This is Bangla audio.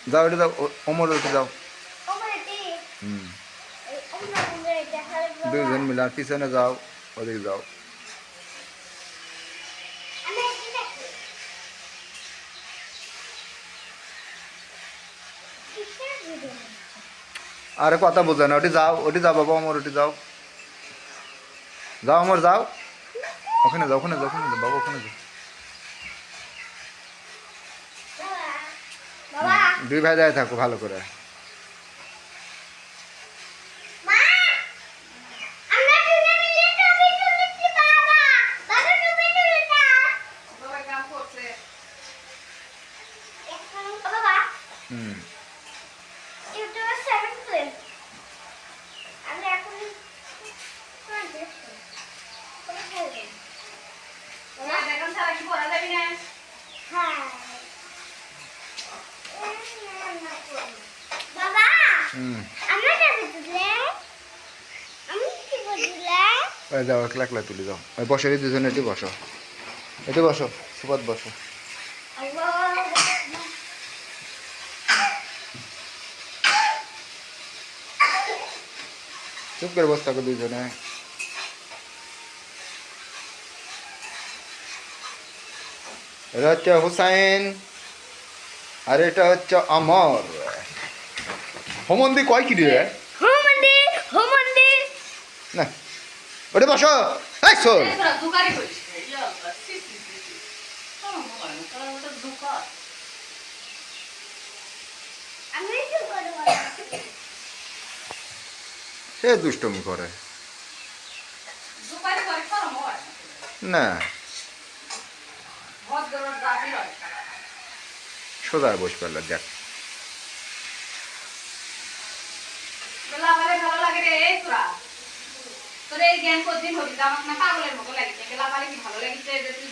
যাও ওটা যাও ওমর ওটা যাও হুম দুইজন মিলে আর পিছনে যাও ওদিকে যাও আরে কথা বোঝে না ওটি যাও বাবা অমর ওটি যাও যাও অমর যাও ওখানে যাও ওখানে যাও ওখানে যাও বাবা ওখানে যাও দুই ভাই যায় থাকো ভালো করে হুম হুম ওই যাও একলা একলা তুলে যাও ওই বসো এই দুজনে এটি বসো সুপাত বসো চুপ করে বসে থাকো দুজনে এটা হচ্ছে হুসাইন আর এটা হচ্ছে অমর হোমন্দি কয় কি রে না ওটা বসো এই শোন সে দুষ্টমি করে না সোজা বসে পারল দেখ ভালো লাগে রে তোরা তোর এই জ্ঞান কদিন হবি আমার না পাগলের মতো লাগিছে গেলা পালে কি ভালো লাগিছে যে তুই